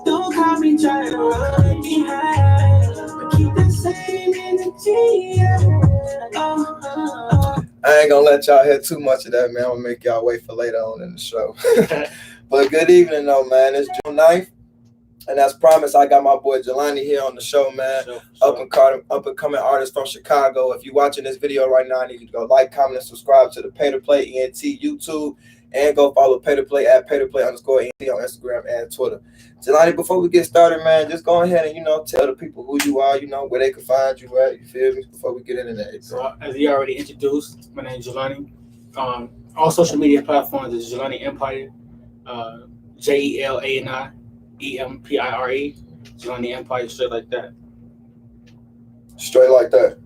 Don't call me trying to run behind, but keep the same energy. I ain't gonna let y'all hear too much of that, man. I'm gonna make y'all wait for later on in the show. But good evening, though, man. It's June 9th. And as promised, I got my boy Jelani here on the show, man. Sure. Up and coming artist from Chicago. If you're watching this video right now, I need you to go like, comment, and subscribe to the PayToPlay ENT YouTube, and go follow PayToPlay at PayToPlay_ENT on Instagram and Twitter. Jelani, before we get started, man, just go ahead and tell the people who you are, where they can find you at. You feel me? Before we get into that. So as he already introduced, my name is Jelani. All social media platforms is Jelani Empire. JELANI. EMPIRE, Jelani Empire, straight like that. Straight like that.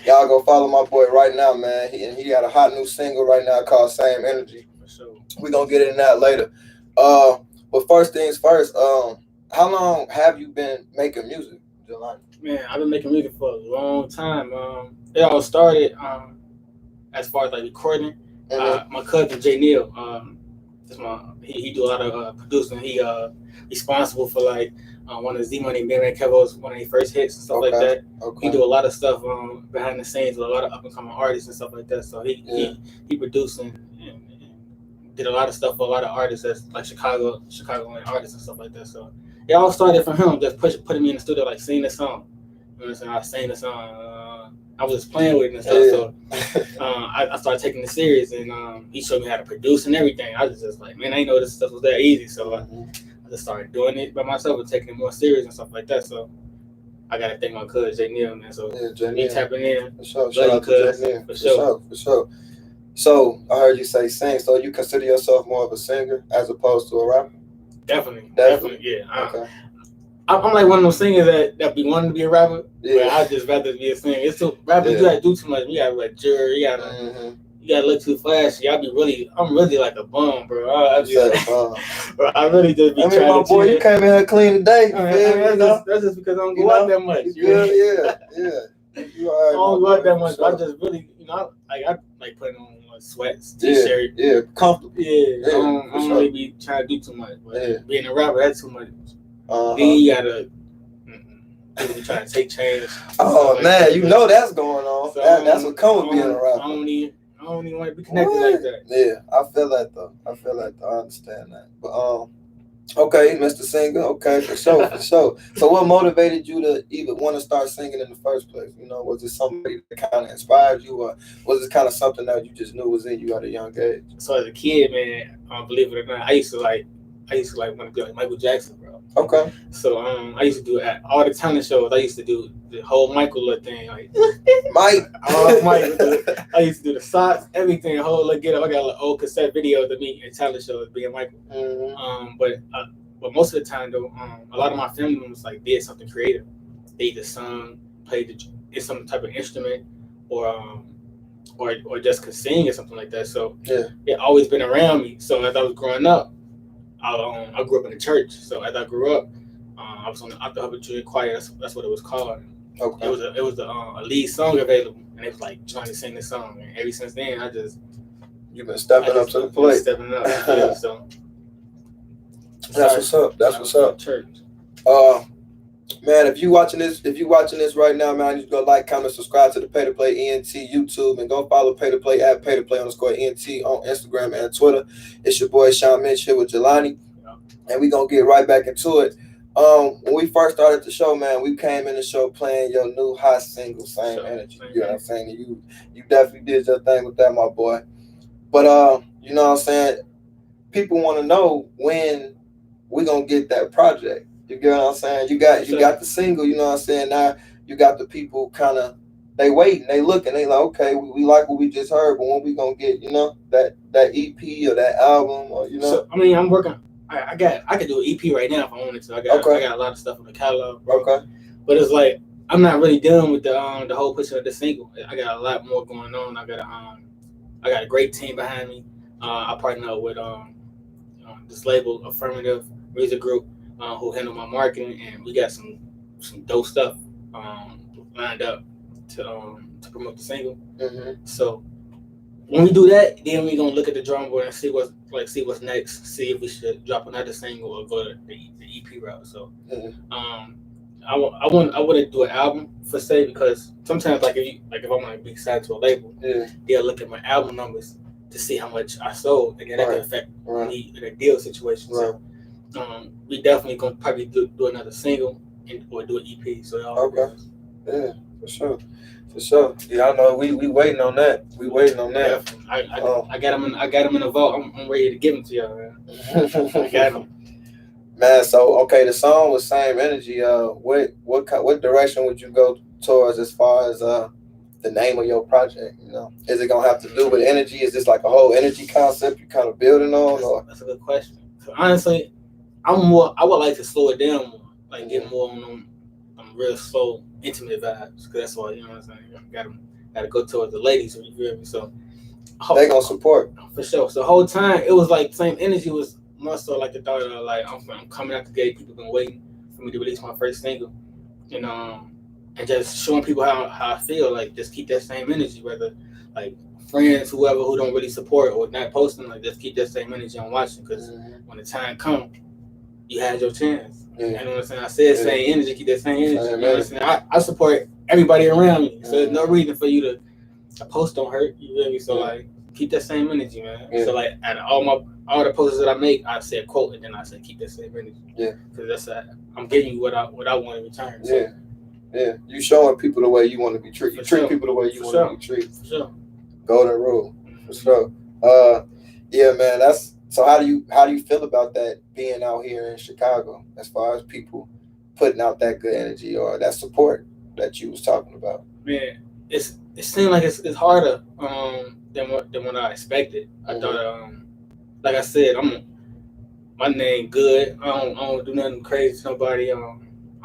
Y'all go follow my boy right now, man. He got a hot new single right now called Same Energy. For sure. We're gonna get into that later. But first things first, how long have you been making music, Jelani? Man, I've been making music for a long time. It all started as far as like recording. My cousin Jay Neal, he do a lot of producing. He responsible for like one of Z Money, Man Kevo's one of his first hits and stuff like that. Okay. He do a lot of stuff behind the scenes with a lot of up and coming artists and stuff like that. So he produced and did a lot of stuff for a lot of artists that's like Chicagoan artists and stuff like that. So it all started from him, just putting me in the studio, like sing the song. You know what I'm saying? I sang the song. I was just playing with it and stuff. So I started taking it serious, and he showed me how to produce and everything. I was just like, man, I didn't know this stuff was that easy. So I just started doing it by myself and taking it more serious and stuff like that. So I got to thank my cousin Jay Neal, man. So me tapping in. For sure. Shout out to Jay Neal. For sure. So I heard you say sing. So you consider yourself more of a singer as opposed to a rapper? Definitely. Yeah. Okay. I'm like one of those singers that be wanting to be a rapper, but I'd just rather be a singer. It's too rapper. You gotta do too much. You gotta like jury. You gotta look too flashy. I'm really like a bum, bro. Bro, I really just be trying to. My boy, you came in here clean today. That's just because I don't go out that much. Yeah. You I don't go out that much. I just really, I like putting on sweats, t-shirt. Yeah, comfortable. Yeah, I don't really be trying to do too much. But being a rapper, that's too much. Then you gotta people be trying to take change. Oh man, that's going on. So that's what comes with being a rapper. I don't even want to be connected like that. Yeah, I feel that though. I understand that. But okay, Mr. Singer. Okay, for sure. So what motivated you to even want to start singing in the first place? Was it somebody that kind of inspired you, or was it kind of something that you just knew was in you at a young age? So as a kid, man, believe it or not, I used to want to be like Michael Jackson, bro. Okay. So I used to do at all the talent shows. I used to do the whole Michael little thing, like Mike. I used to do the socks, everything, whole little get up. I got an old cassette video of me at talent shows being Michael. But most of the time though, a lot of my family members like did something creative. They either sung, played some type of instrument, or just could sing or something like that. So it always been around me. So as I was growing up, I grew up in the church. So as I grew up, I was on the Upper Junior Choir. That's what it was called. Okay. It was a lead song available, and it was like trying to sing the song. And ever since then, you've been stepping up to the plate. Stepping up. Yeah, so that's what's up. Church. Man, if you watching this right now, man, you go like, comment, subscribe to the PayToPlay ENT YouTube, and go follow PayToPlay at PayToPlay_ENT on Instagram and Twitter. It's your boy Shawn Mitch here with Jelani, and we gonna get right back into it. When we first started the show, man, we came in the show playing your new hot single, Same Energy. You know what I'm saying? You definitely did your thing with that, my boy. But you know what I'm saying? People want to know when we gonna get that project. You get what I'm saying? You got the single, you know what I'm saying? Now you got the people kind of, they waiting, they looking, they like, okay, we like what we just heard, but when we gonna get, that EP or that album, or So, I'm working. I could do an EP right now if I wanted to. I got a lot of stuff in the catalog, bro. Okay. But it's like I'm not really done with the whole push of the single. I got a lot more going on. I got a great team behind me. I partner up with this label, Affirmative Music Group, who handle my marketing, and we got some dope stuff lined up to promote the single. So when we do that, then we gonna look at the drum board and see what's like see what's next, see if we should drop another single or go to the EP route. So I wouldn't do an album per se because sometimes if I'm gonna be signed to a label, they'll look at my album numbers to see how much I sold, and then that can affect me in a deal situation. So we definitely gonna probably do another single or do an EP. So yeah, for sure. For sure. Yeah, I know. We waiting on that. We waiting on that. I got them in the vault. I'm ready to give them to y'all, man. I got them. Man, so okay, the song was Same Energy. What direction would you go towards as far as the name of your project? You know, is it gonna have to do with energy? Is this like a whole energy concept you kind of building on? That's a good question. So honestly, I would like to slow it down more, like get more on them real slow, intimate vibes. Because that's why, you know what I'm saying. Gotta go towards the ladies. You feel me? So they gonna support for sure. So the whole time it was like Same Energy was more so like the thought of like I'm coming out the gate. People been waiting for me to release my first single, and just showing people how I feel. Like just keep that same energy, whether like friends, whoever who don't really support or not posting, like just keep that same energy on watching. Because when the time comes, you had your chance. You know what I'm saying? I said same energy, keep that same energy. You know what I'm saying? I support everybody around me, so there's no reason for you to post don't hurt. You feel me? So like keep that same energy, man. So like at all the posts that I make, I say a quote and then I say keep that same energy. Because that's I'm giving you what I want in return. So. You showing people the way you want to be treated. You treat people the way you want to be treated. For sure. Golden rule. For sure. Yeah, man. So how do you feel about that being out here in Chicago as far as people putting out that good energy or that support that you was talking about? Man, it seemed like it's harder than what I expected. I thought like I said, my name good. I don't do nothing crazy to nobody.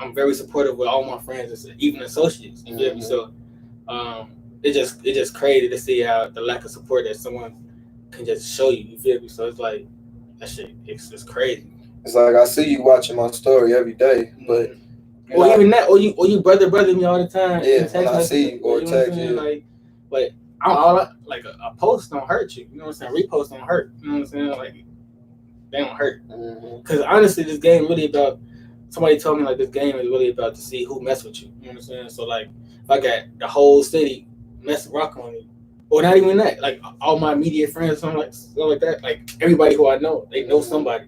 I'm very supportive with all my friends, even associates. You feel me? So it just crazy to see how the lack of support that someone can just show you. You feel me? So it's like that shit. It's crazy. It's like I see you watching my story every day, but even that, or you brother me all the time. Yeah, when I see you or text you, like, but a post don't hurt you. You know what I'm saying? Repost don't hurt. You know what I'm saying? Like they don't hurt. Because honestly, this game really about. Somebody told me like this game is really about to see who mess with you. You know what I'm saying? So like if I got the whole city rocking on me, or not even that, like all my immediate friends, something like that, like everybody who I know, they know somebody.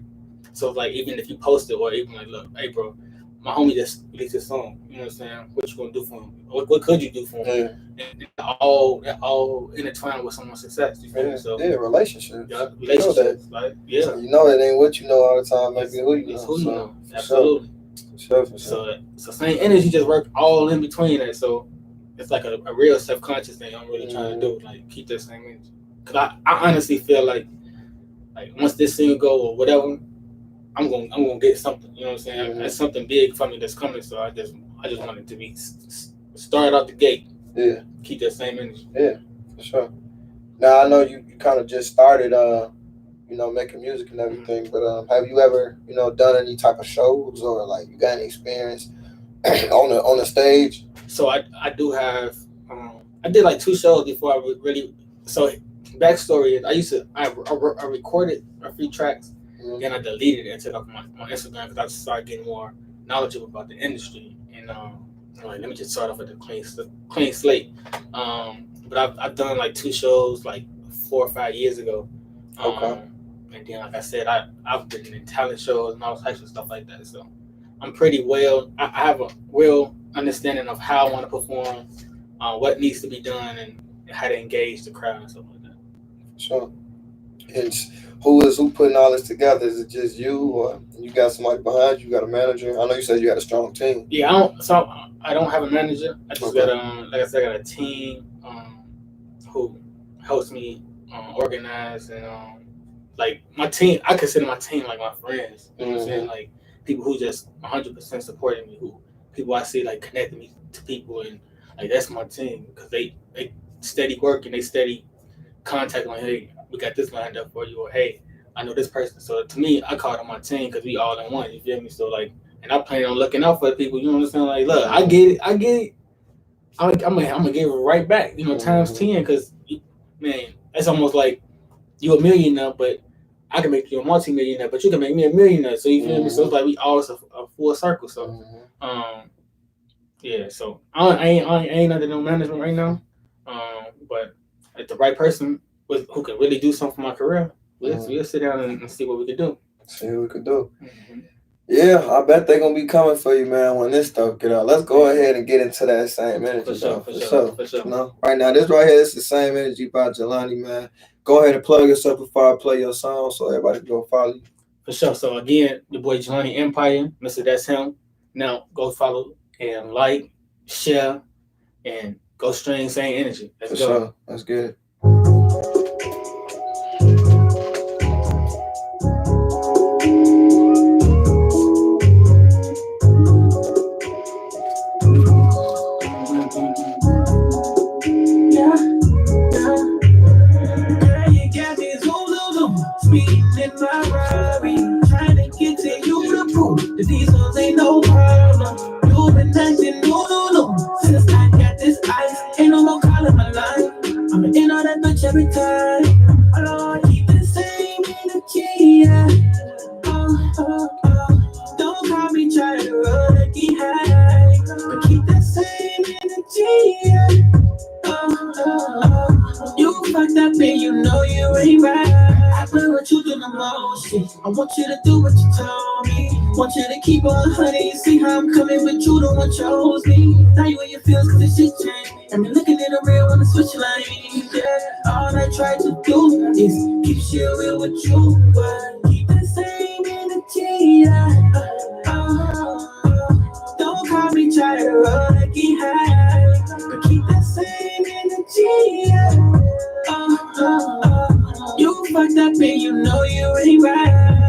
So like even if you post it or even like, look, hey bro, my homie just released a song. You know what I'm saying? What you gonna do for him? What could you do for him? And all intertwined with someone's success. You feel me? So relationships. Relationships. You know So you know it ain't what you know all the time. Maybe who you know. It's who you know. Absolutely. Sure. So Same Energy just work all in between that. So it's like a real self-conscious thing I'm really trying to do. Like keep that same energy. Cause I honestly feel like once this single go or whatever, I'm gonna get something. You know what I'm saying? That's something big for me that's coming. So I just want it to be started out the gate. Yeah. Keep that same energy. Yeah, for sure. Now I know you kind of just started making music and everything, but have you ever, done any type of shows or like you got any experience on the stage? So I do have I did like 2 shows before I really. So backstory is I recorded a few tracks, then I deleted it and took off my Instagram because I started getting more knowledgeable about the industry. And let me just start off with a clean slate. But I've done like 2 shows like 4 or 5 years ago. Okay. And then, like I said, I've been in talent shows and all types of stuff like that. So I'm pretty well. I have a real understanding of how I want to perform, what needs to be done, and how to engage the crowd and stuff like that. Sure. And who putting all this together? Is it just you, or you got somebody behind you? You got a manager? I know you said you had a strong team. Yeah, I don't have a manager. I just got like I said, I got a team who helps me organize and like my team. I consider my team like my friends. You know what I'm saying? Like people who just 100% supporting me. People I see like connecting me to people, and like that's my team because they steady work and they steady contact. Like, hey, we got this lined up for you, or hey, I know this person. So to me, I call them my team because we all in one. You feel me? So like, and I plan on looking out for the people. You know what I'm saying? Like, look, I get it. I'm gonna give it right back. Times 10. Because man, that's almost like you a million now, but I can make you a multi-millionaire, but you can make me a millionaire. So you feel me? So it's like we always a full circle. So yeah. So I ain't under no management right now. But if the right person who can really do something for my career, we'll sit down and see what we can do. See what we could do. Yeah, I bet they're gonna be coming for you, man, when this stuff get out. Let's go ahead and get into that same energy. For sure. You know, right now, this right here, this is the same energy by Jelani, man. Go ahead and plug yourself before I play your song so everybody can go follow you. For sure. So again, the boy Jelani Empire, Mr. That's him. Now go follow and like, share, and go stream same energy. Let's go. Sure. Let's get it. These ones ain't no problem. You've been acting no. Since I got this ice, ain't no more calling my line. I'm in on that bitch every time. I keep the same energy. Don't call me trying to run and get high, but keep that same energy. You fucked up and you know you ain't right. I play what you do the most shit. I want you to do what you told me. Want you to keep on, honey. See how I'm coming with you, the one chose me. Now you in your feels cause this shit changed. And me looking in the real wanna switch lanes. Yeah, all I try to do is keep shit real with you, but keep the same energy. Don't call me try to run and get high, but keep the same energy. You fucked up and you know you ain't right.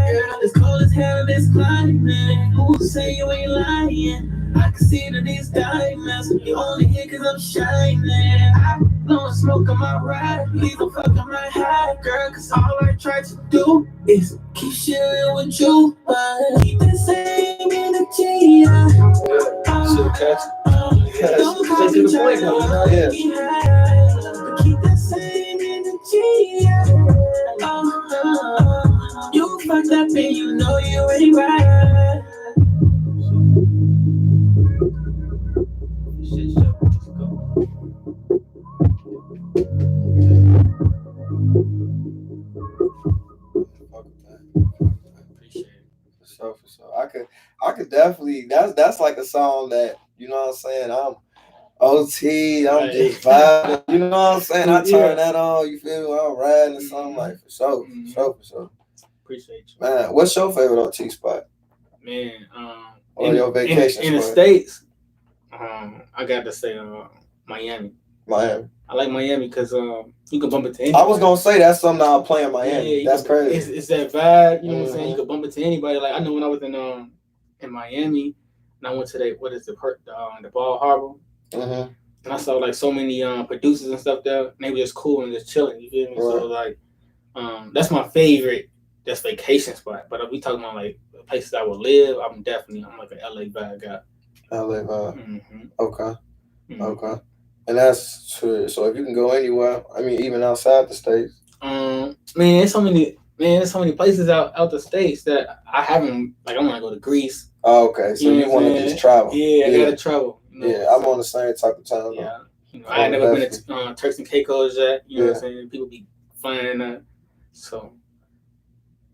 It's cold as hell, it's climbing. Who say you ain't lying? I can see that these diamonds. You only here cause I'm shining. I blowing smoke on my ride. Please don't fuck on my high, girl. Cause all I try to do is keep shit real with you, but keep the same energy. Don't call me try to get high, but keep the same energy. You fucked up and you know you ain't right. For sure. I could definitely. That's like a song that, you know what I'm saying. I'm OT. I'm just vibing. You know what I'm saying. I turn that on. You feel me? I'm riding or something like for sure. For sure. Appreciate you, man. What's your favorite OT spot? Man, or your vacation in the States. I got to say Miami. I like Miami because you can bump into anybody. I was gonna say that's something I'll play in Miami. That's crazy. It's that vibe. You know what I'm saying? You can bump into anybody. Like I know when I was in Miami, and I went to the Ball Harbor, and I saw like so many producers and stuff there. And they were just cool and just chilling. You feel me? Right. So like, that's my favorite. That's vacation spot. But if we talking about like places I would live, I'm like an LA vibe guy. LA vibe. Okay. And that's true. So if you can go anywhere, I mean, even outside the States. Man, there's so many places out the States that I haven't. Like, I want to go to Greece. Oh, okay. So you want to just travel? Yeah, I gotta travel. I'm on the same type of time. Yeah. I ain't never been to Turks and Caicos yet. You know what I'm saying? People be flying that. So.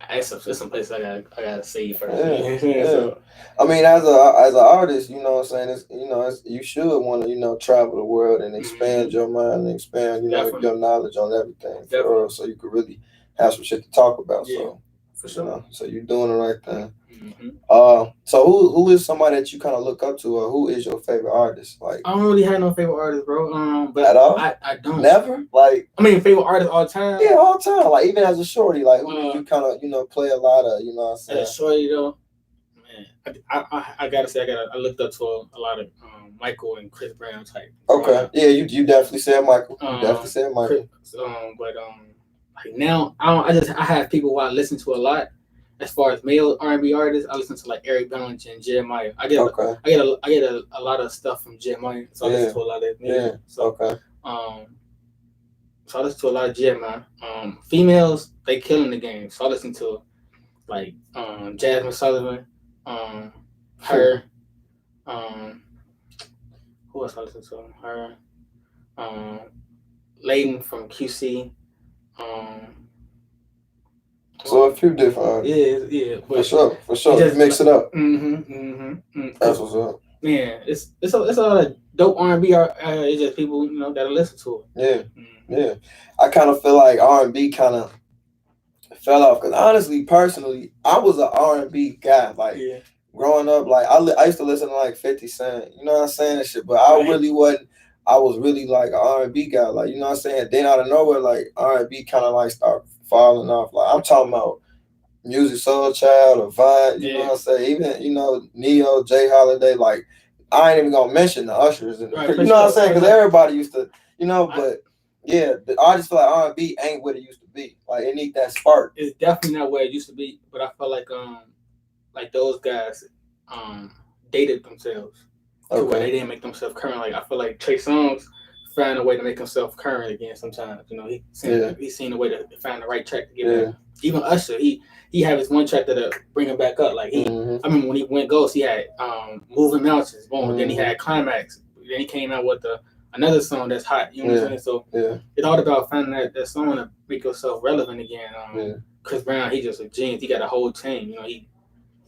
There's some places I gotta see first. So, I mean, as an artist, you know what I'm saying. You should want to travel the world and expand your mind and expand your knowledge on everything, so you could really have some shit to talk about. Yeah, so for sure. So you're doing the right thing. So who is somebody that you kind of look up to, or who is your favorite artist? Like, I don't really have no favorite artist, bro. But at all? I don't. Never? Like, I mean, favorite artist all the time? Yeah, all the time. Like, even as a shorty, like, who do you kind of, play a lot of, you know what I'm saying? As a shorty, though, man, I gotta say, I looked up to a lot of Michael and Chris Brown type. Okay. Yeah, you definitely said Michael. But like now, I have people who I listen to a lot. As far as male R&B artists, I listen to like Eric Bellinger and Jeremiah. I get a lot of stuff from Jeremiah, so I listen to a lot of his music. So So I listen to a lot of GMI. Females, they killing the game. So I listen to like Jasmine Sullivan, her, who else I listen to? Her, Layden from QC. So a few different. Yeah. For sure. Just mix it up. That's what's up. Man, it's a lot of dope R&B. It's just people, you know, gotta listen to it. Yeah. I kind of feel like R&B kind of fell off because honestly, personally, I was an R&B guy. Like growing up, like I used to listen to like 50 Cent. You know what I'm saying and shit. But I really wasn't. I was really like an R&B guy. Like, you know what I'm saying. Then out of nowhere, like R&B kind of like start falling off. Like I'm talking about Music Soul Child or Vine, you know what I'm saying? Even, you know, Neo, Jay Holiday, like I ain't even gonna mention the Ushers and you know what I'm saying? Because everybody used to, you know, but yeah, I just feel like R&B ain't what it used to be. Like it need that spark. It's definitely not where it used to be, but I feel like those guys dated themselves to where they didn't make themselves current. Like I feel like Trey Songz found a way to make himself current again sometimes. You know, he's seen a way to find the right track to get back. Even Usher, he had his one track that bring him back up. Like I mean, when he went Ghost, he had Moving Mountains, boom. Then he had Climax. Then he came out with another song that's hot. You know what I'm saying? So it's all about finding that song to make yourself relevant again. Chris Brown, he just a genius. He got a whole team. You know, he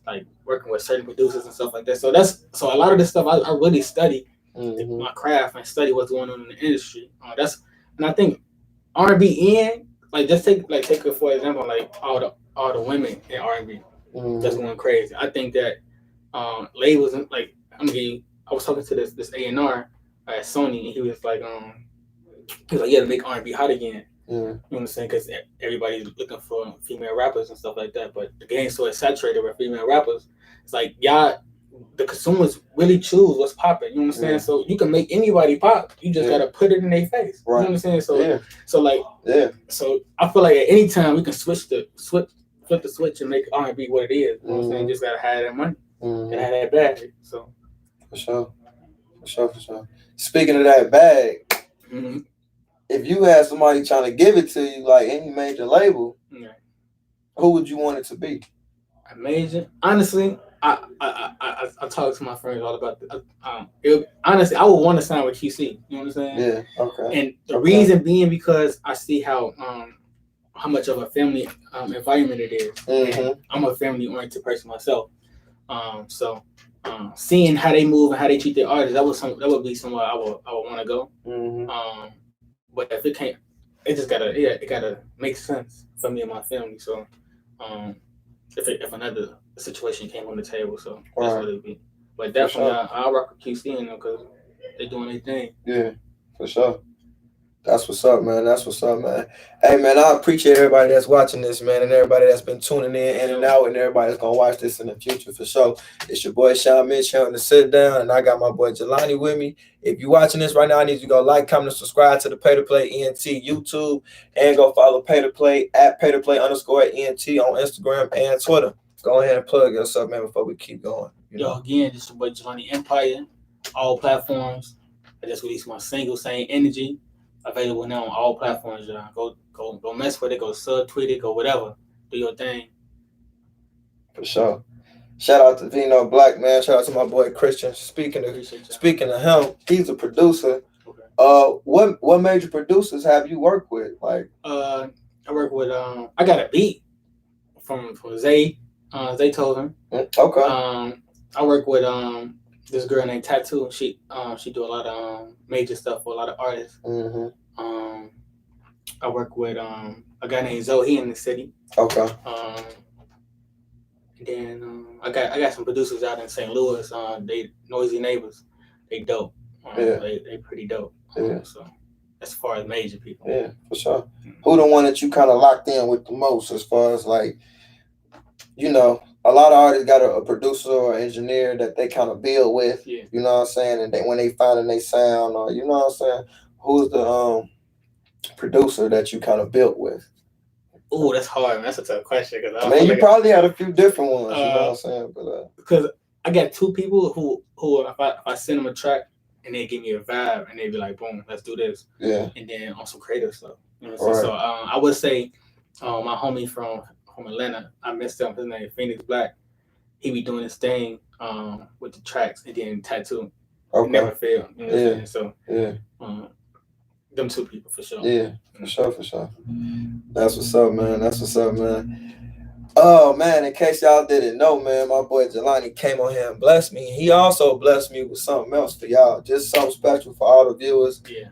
like working with certain producers and stuff like that. So a lot of this stuff I really study my craft and study what's going on in the industry. And I think R&B and like just take it for example, like all the women in R&B that's going crazy. I think that labels like I was talking to this A&R at Sony and he was like yeah, to make R&B hot again. You know what I'm saying? Because everybody's looking for female rappers and stuff like that. But the game's so saturated with female rappers. It's like the consumers really choose what's popping. You know what I'm saying? So you can make anybody pop. You just gotta put it in their face. You know what I'm saying? So so I feel like at any time we can flip the switch and make R&B what it is. You know what I'm saying? Just gotta have that money and have that bag. So for sure. Speaking of that bag. If you had somebody trying to give it to you, like any major label, who would you want it to be? A major? Honestly, I talk to my friends all about this. Honestly, I would want to sign with QC. You know what I'm saying? Yeah. Okay. And the reason being because I see how much of a family environment it is. And I'm a family-oriented person myself. So seeing how they move and how they treat their artists, that would be somewhere I would want to go. But if it can't, it just gotta make sense for me and my family. So, if another situation came on the table, so that's what it'd be. But definitely, I'll rock with QC in them because they're doing their thing. Yeah, for sure. That's what's up, man. Hey, man, I appreciate everybody that's watching this, man, and everybody that's been tuning in and out, and everybody that's gonna watch this in the future for sure. It's your boy Shawn Mitch here on the sit down, and I got my boy Jelani with me. If you're watching this right now, I need you to go like, comment, and subscribe to the PayToPlay ENT YouTube, and go follow PayToPlay at PayToPlay_ENT on Instagram and Twitter. Go ahead and plug yourself, man, before we keep going. Again, this is your boy Jelani Empire, all platforms. I just released my single, Same Energy. Available now on all platforms, y'all. Go mess with it, go subtweet it, go whatever. Do your thing. For sure. Shout out to Vino Black, man. Shout out to my boy Christian. Speaking of him, he's a producer. Okay. What major producers have you worked with? Like I work with I got a beat from Zay. Zay told him. Okay. I work with this girl named Tattoo. She do a lot of major stuff for a lot of artists. I work with a guy named Zoe in the city. Okay. And then I got some producers out in St. Louis. They Noisy Neighbors. They dope. They pretty dope. So as far as major people. Yeah, for sure. Who the one that you kind of locked in with the most as far as like, you know, a lot of artists got a producer or engineer that they kind of build with, you know what I'm saying? And when they find their sound, or you know what I'm saying? Who's the producer that you kind of built with? Oh, that's hard, man. That's a tough question. I mean, you probably had a few different ones, you know what I'm saying? But because I got two people who if I send them a track and they give me a vibe and they be like, boom, let's do this. Yeah. And then on some creative stuff. You know what I'm saying? So I would say my homie from Atlanta, I messed up his name, Phoenix Black. He be doing his thing with the tracks and then tattoo. Okay. It never failed. You know what I'm saying? So them two people for sure. Yeah, for sure. That's what's up, man. Oh man, in case y'all didn't know, man, my boy Jelani came on here and blessed me. He also blessed me with something else for y'all, just something special for all the viewers. Yeah.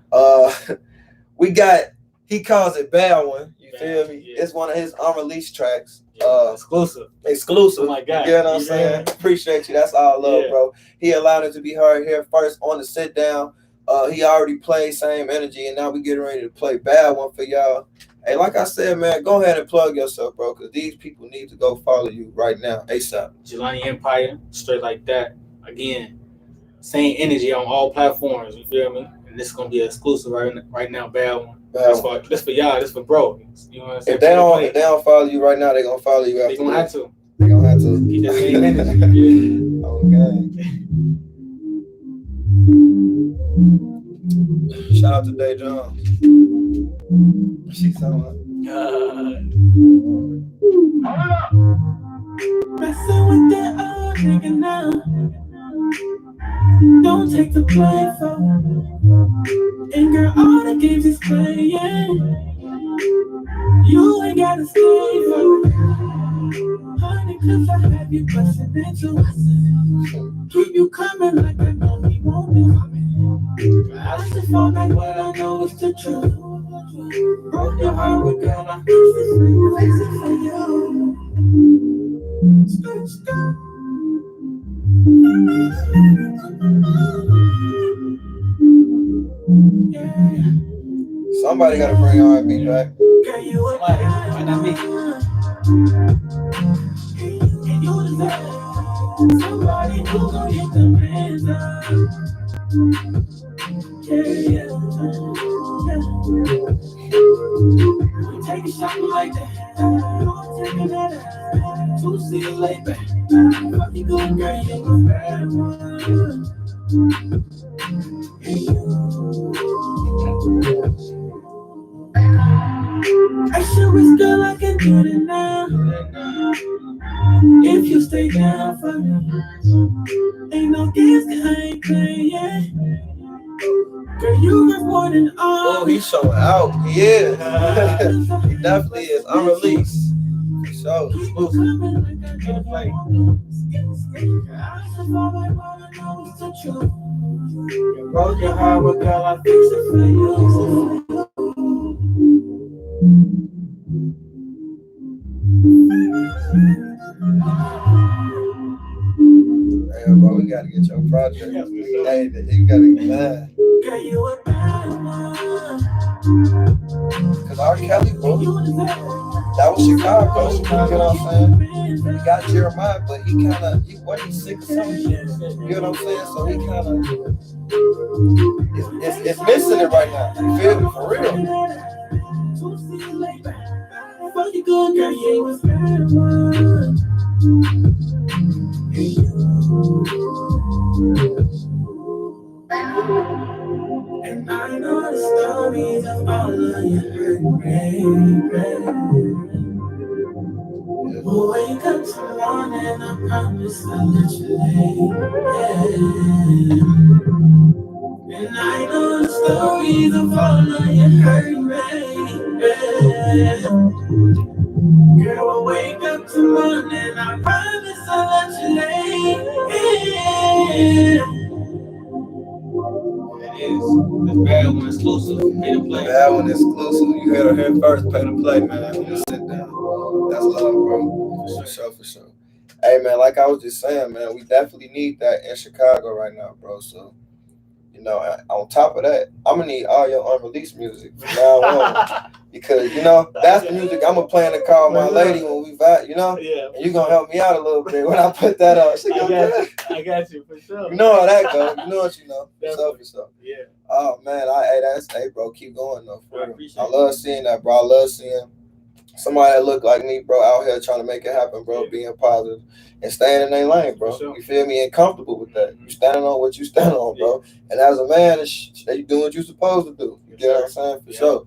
He calls it Bad One. You feel me? Yeah. It's one of his unreleased tracks. Yeah, exclusive. Oh my God. You know what I'm saying? Appreciate you. That's all love, bro. He allowed it to be heard here first on the sit down. He already played Same Energy, and now we getting ready to play Bad One for y'all. Hey, like I said, man, go ahead and plug yourself, bro, because these people need to go follow you right now, ASAP. Jelani Empire, straight like that. Again, Same Energy on all platforms, you feel me? And this is going to be exclusive right now, Bad One. This for y'all, this for bro. You know what I'm saying? If they don't follow you right now, they're going to follow you after. They're going to have to. They're going to have to. Keep that Same Energy. Okay. Shout out to Day Jones. She's so much. Messing with that old nigga now. Don't take the blame for. And girl, all the games is playing. You ain't gotta stay for. Honey, cause I have you bustin' into. Keep you coming like I know he won't be coming. I just fall like what I know is the truth. Broke your heart with girl, I fix it for you. Yeah. Somebody gotta bring R&B back. Why not me? Somebody who gon' get them hands up. Yeah. Take a shot like that. Take another. To see you lay back. Fuck you good, girl, you a bad one. I should risk girl, I can do it now. If you stay down for me, ain't no games that I ain't playing. Girl, you got more than all. Oh, he's showing out. He is. He definitely is. Unreleased. For sure. Broke your heart with girl, I fix it for you. Hey, bro, we gotta get your project. Hey, you gotta get mad. Girl, you a bad one. Cause R. Kelly, bro, that was Chicago. You know what I'm saying? He got Jeremiah, but he's sick or something. You know what I'm saying? So he kind of, it's missing it right now. You feel me? For real. And I know the stories of all of your hurt, we'll wake up tomorrow and I promise I'll let you lay. And I know the stories of all of your hurt, girl, we'll wake up tomorrow and I promise I'll let you lay. It's Bad One exclusive. PayToPlay. Bad One exclusive. You heard her here first. PayToPlay, man. Just sit down. That's love, bro. For sure. Hey, man, like I was just saying, man, we definitely need that in Chicago right now, bro. So, you know, on top of that, I'm gonna need all your unreleased music from now on. Because, you know, that's the music I'm gonna play in the car with my lady when we vibe, you know? Yeah. And you're gonna help me out a little bit when I put that up. I got you, for sure. You know how that goes. You know what you know. For sure. Yeah. Oh, man. Hey, bro, keep going, though. I love seeing that, bro. I love seeing somebody that look like me, bro, out here trying to make it happen, bro, being positive and staying in their lane, bro. You feel me? And comfortable with that. You standing on what you stand on, bro. And as a man, you doing what you supposed to do. You get what I'm saying? For sure.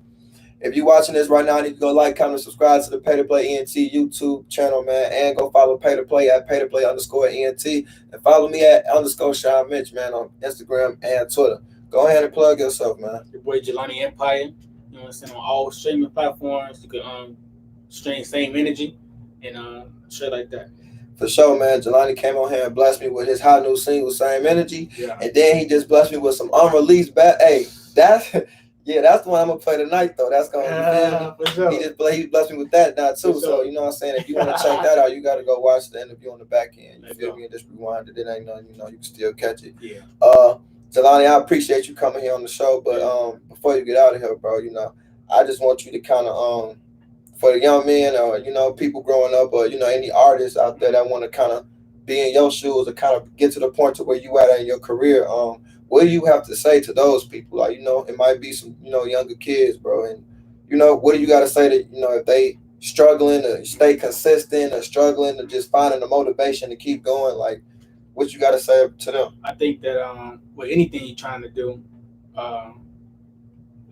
If you're watching this right now, I need to go like, comment, subscribe to the Pay to Play ENT YouTube channel, man, and go follow Pay to Play at PayToPlay_ENT, and follow me at _Shawn Mitch, man, on Instagram and Twitter. Go ahead and plug yourself, man. Your boy Jelani Empire. You know what I'm saying? On all streaming platforms, you can stream Same Energy and shit like that. For sure, man. Jelani came on here and blessed me with his hot new single, Same Energy. Yeah. And then he just blessed me with some unreleased Hey, that's the one I'm gonna play tonight though. That's gonna for sure. he blessed me with that now too. For So sure. you know what I'm saying? If you want to check that out, you gotta go watch the interview on the back end. You feel me? And just rewind it. It ain't nothing, you can still catch it. Yeah. Jelani, I appreciate you coming here on the show, but before you get out of here, bro, I just want you to kind of for the young men or people growing up or any artists out there that want to kind of be in your shoes or kind of get to the point to where you at in your career, what do you have to say to those people? Like, it might be some younger kids, bro, and what do you got to say to if they struggling to stay consistent or struggling to just finding the motivation to keep going, like what you got to say to them? I think that with anything you're trying to do,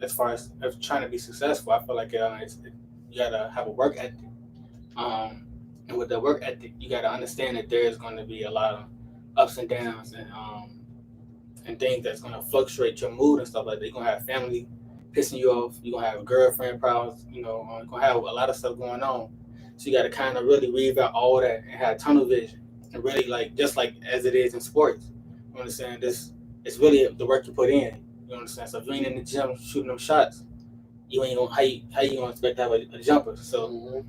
as far as trying to be successful, I feel like you gotta have a work ethic, and with the work ethic, you gotta understand that there's going to be a lot of ups and downs and things that's going to fluctuate your mood and stuff like that. You're gonna have family pissing you off. You're gonna have girlfriend problems. You're gonna have a lot of stuff going on. So you gotta kind of really weave out all that and have tunnel vision and really just like as it is in sports. You understand? It's really the work you put in. You understand? So if you ain't in the gym shooting them shots, you ain't gonna how you gonna expect to have a jumper? So,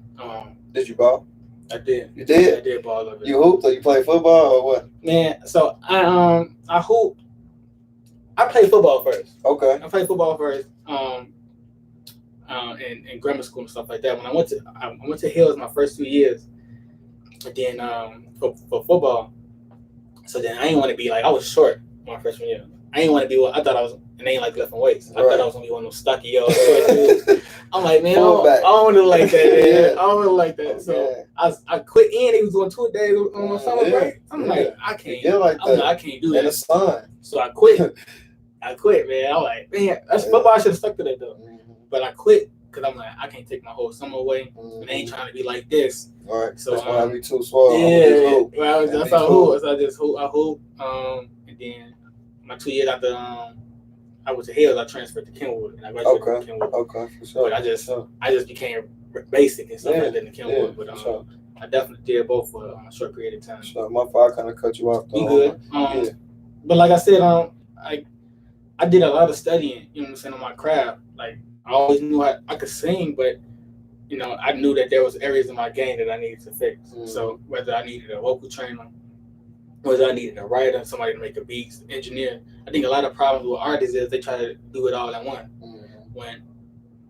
did you ball? I did. You did? I did ball of it. You hooped or you played football or what? Man, so I hooped. I played football first. Okay. I played football first. In grammar school and stuff like that. When I went to Hills my first 2 years, and then for football. So then I didn't want to be like, I was short my freshman year. I didn't want to be what I thought I was. And they ain't like lifting weights. I thought I was gonna be one of those stocky dudes. I'm like, man, I don't want to like that, man. I don't want to like that. Okay. So I quit in. He was doing 2 days on my summer break. I'm like, I can't. I can't do that. And it's fun. So I quit. I quit, man. I'm like, man, that's football. I should have stuck to that though. But I quit because I'm like, I can't take my whole summer away. And they ain't trying to be like this. All right. So that's why I be too swole. Yeah. Well, that's how I hoop. So I hoop. And then my 2 years after I was at Hills, I transferred to Kenwood, and I graduated from Kenwood. Okay, for sure. But I just became basic and stuff like that in Kenwood. But I definitely did both for a short period of time. So my fault, I kind of cut you off. You good? But like I said, I did a lot of studying. You know what I'm saying, on my craft. Like I always knew I could sing, but I knew that there was areas in my game that I needed to fix. So whether I needed a vocal trainer, whether I needed a writer, somebody to make a beat, engineer. I think a lot of problems with artists is they try to do it all at once. When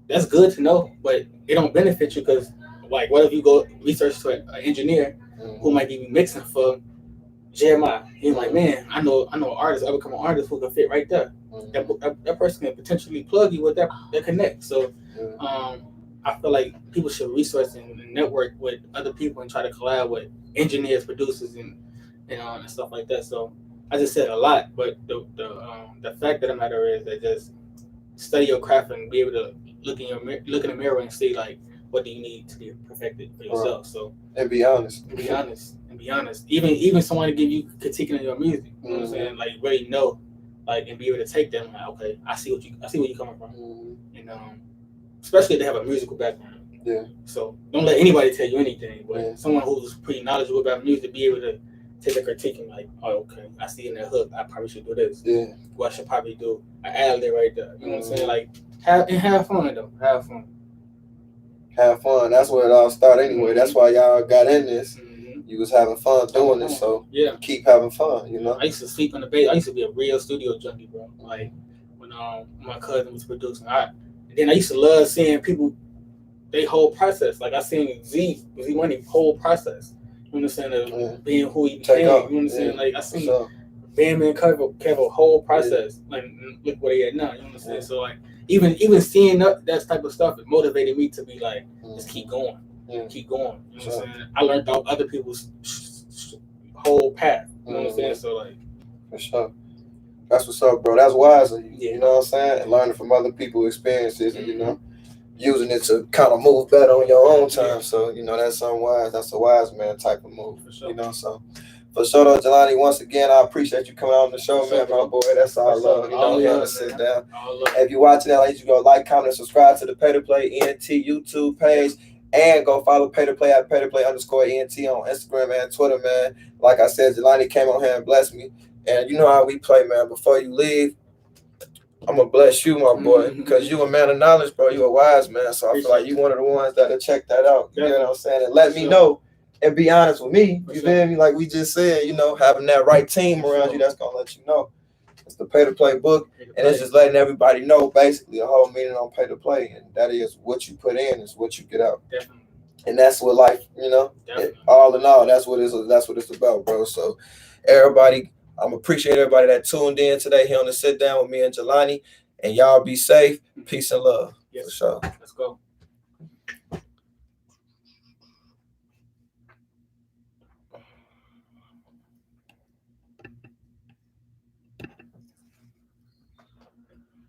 that's good to know, but it don't benefit you because, like, what if you go research to an engineer who might be mixing for Jeremiah? He's like, man, I know an artist, I become an artist who can fit right there. That person can potentially plug you with that connect. So I feel like people should research and network with other people and try to collab with engineers, producers, and stuff like that. So I just said a lot, but the fact of the matter is that just study your craft and be able to look in the mirror and see like what do you need to be perfected for yourself. Right. So and be honest. Even someone to give you critiquing of your music. You know what I'm saying? Like really know, like, and be able to take them like, okay, I see where you're coming from. And especially if they have a musical background. Yeah. So don't let anybody tell you anything, but someone who's pretty knowledgeable about music be able to take a critique and like, oh, okay, I see in that hook, I probably should do this. Yeah. What I should probably do, an ad-lib right there. You know what I'm saying? Like, have fun though. Have fun. Have fun. That's where it all started anyway. That's why y'all got in this. You was having fun doing it, so keep having fun. I used to sleep in the bed. I used to be a real studio junkie, bro. Like when my cousin was producing, and then I used to love seeing people, they whole process. Like I seen Z Money whole process. You understand? Being who he became. You know what I'm saying? Like I seen Bam and Kevo whole process. Like look where they at now. You know what I'm saying? So like even seeing that type of stuff, it motivated me to be like, just keep going. Keep going. You know what I'm saying? I learned out other people's whole path. You know what I'm saying? So like, for sure. That's what's up, bro. That's wise of you. You know what I'm saying? And learning from other people's experiences, and using it to kind of move better on your own time. So, you know, that's unwise. That's a wise man type of move. For sure. You know, so for sure though, Jelani, once again, I appreciate you coming on the show, man, my boy. That's all love. You know, you want to sit down. If you're watching that, you go like, comment, and subscribe to the Pay to Play ENT YouTube page. And go follow Pay to Play at PayToPlay_ENT on Instagram and Twitter, man. Like I said, Jelani came on here and blessed me. And you know how we play, man. Before you leave, I'm going to bless you, my boy, because you a man of knowledge, bro. You a wise man. So I feel like you one of the ones that'll check that out. You know what I'm saying? And let me know and be honest with me. You feel me? Like we just said, you know, having that right team around you, that's going to let you know. It's the Pay to Play book, and it's just letting everybody know basically the whole meaning on Pay to Play, and that is what you put in is what you get out. Definitely. And that's what life, you know, all in all, that's what it's about, bro. So everybody, I'm appreciate everybody that tuned in today here on the sit down with me and Jelani, and y'all be safe. Peace and love. Yes. For sure. Let's go.